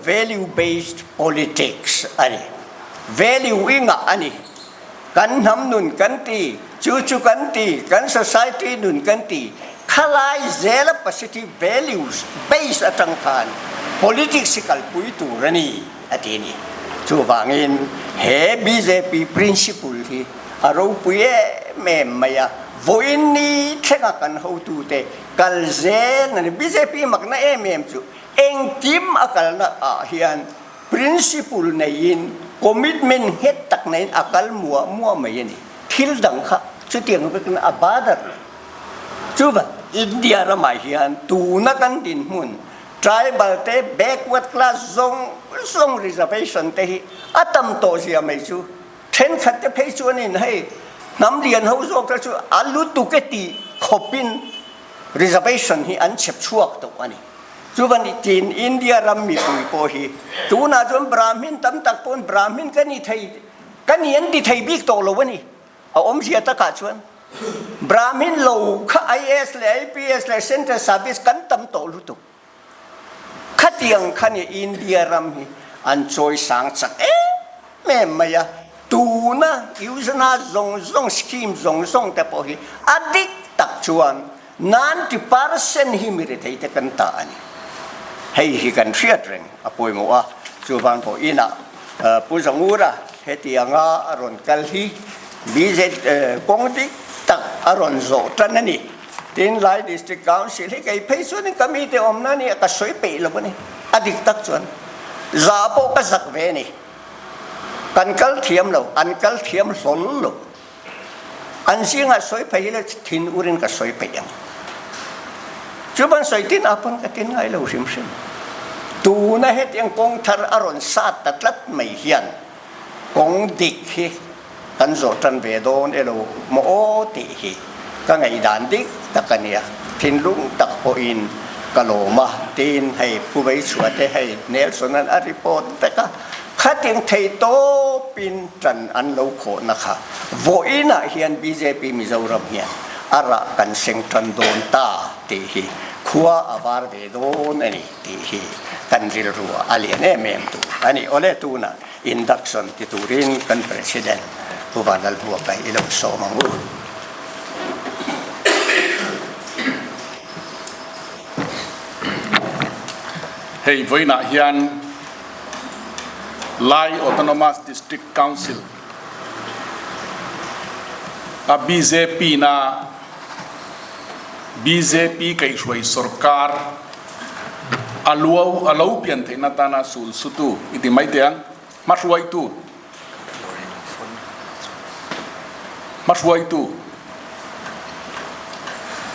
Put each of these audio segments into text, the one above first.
value based politics อันนี้ value อิงอันนี้กันทำนุนกันตีจูกันตีกัน society นุนกันตีขลายเซลล์ positive values based อัตงการ political ปุยตูรณีอันนี้จูบางอินเฮ BJP principle ที่เราปุยแม่ไม่อะวันนี้เท่ากันเขาตูเตกัลเซนนี่ BJP มักน่าเอ็มจูเองทีมอักลน่ะเฮียน principle ในยิน commitment เฮ็ดตักในอักลมัวไม่ยันนี่ทิลดังค่ะชุดเตียงเป็นอาบาดร์จูบอินเดียเราไม่เฮียนตูนักันดินมุน tribal เต backward class zone reservation เตอัตมโตเสียไม่จูเทนขัดจะเพย์ชวนินให้น้ำเลียนเขาส่งกระชูอัลลุตุกตีขบิน reservation ที่อันเฉพชั่วตัวนี้จุบันนี้จีนอินเดียรำมีปุยโพฮีตัวน่าจนบราหมินตั้มตักปนบราหมินกันนี่ไทยกันนี่อันที่ไทยบิ๊กโตโลวะนี่เอาอมเสียตะกัดชวนบราหมินโลข้า IS เลย IPS เลย Central Service กันตั้มโตลุตุขัดยังขันอินเดียรำฮีอันช่วยสังสักแม่ไม่ยะตูน่ะยูสนาซงสกีมซงแต่พอฮีอดีตตักชวน90% ฮิมิริทัยแต่กันตาอันนี้ให้ฮิกันเชียดเร่งอภัยมัวจูบันพออินะผู้สังวรเฮติยังอารอนกัลฮีบีเจกงติตักอารอนโซตันนี่ทีนไลน์ดิสตริกคาวน์ซิลให้ใครไปส่วนนี้ก็มีแต่อมนั่นนี่ก็สวยไปแล้ววะนี่อดีตตักชวนซาโปก็สักเวนี่กันกัลเทียมเราอันกัลเทียมสนเราอันสิ่งสวยไปแล้วทินอุรินก็สวยไปยังจุบันสวยทินอาปันก็ทินไงเราชิมตูน่ะเหตุยังกงทาร์อารอนซาตตัดลัดไม่เฮียนกงดิกฮีกันโจตันเวโดนเราโมโอติฮีก็ไงด่านดิกตะกันเนี่ยทินลุงตักโออินกะโลมาทินให้ผู้ไปสวดให้เนลสนันอาริโปนแต่ก็ขัดยังไทยโตปินจันอันโลโคนะคะโวอินะเฮียน BJP มิโซรัมเฮียนอาระกันเซงตันโดนตาตีฮีขัวอาวาร์เวโดนอันนี้ตีฮีกันริลรัวอาลีเน่เมมตูอันนี้โอเลตูนะอินดักชันที่ตูรินกันประธานผู้บันดัลหัวไปอิลโซมังอูเฮ้ยวันนี้เฮียนLai Autonomous District Council a BJP na BJP kay suay sarkar alaw pian thay natana sul sutu iti may tiyang masway tu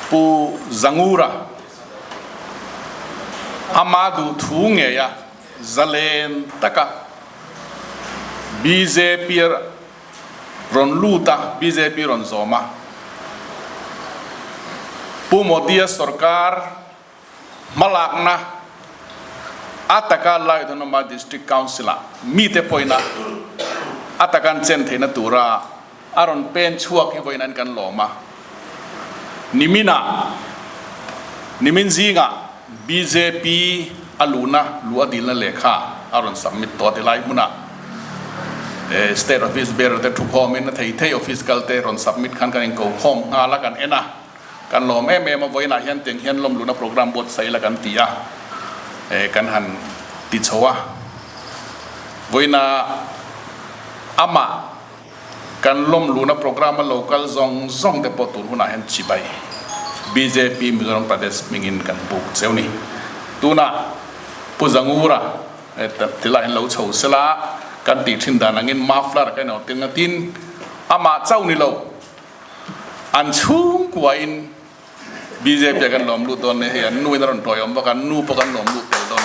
pu Zangura amadu thungeya zalen taka BJP ron luta BJP ron zoma pumodia sarkar malakna ataka Lai Autonomous District Council mite poina atakan chen theina tura aron pen chuak he poinan kan loma nimin zinga BJP aluna luadil na lekha aron submit to de lai muna state office bearer te thuk hom in thei office kal te ron submit khan kan ko khom ala kan ena kan lo me ma voina hian teng hian lom luna program bot sai la kan tia kan han ti chowa voina ama kan lom luna program local zong te potun huna hen chibai BJP Mizoram Pradesh mingin kan buk seuni tuna puzangura tila hen lo chho sela kan ti thin dan angin maflar kan no tin tin ama chau ni lo an chung kwain BJP kan lom lu ton ne he an nu ron toyom ba kan nu pa kan lom lu tel don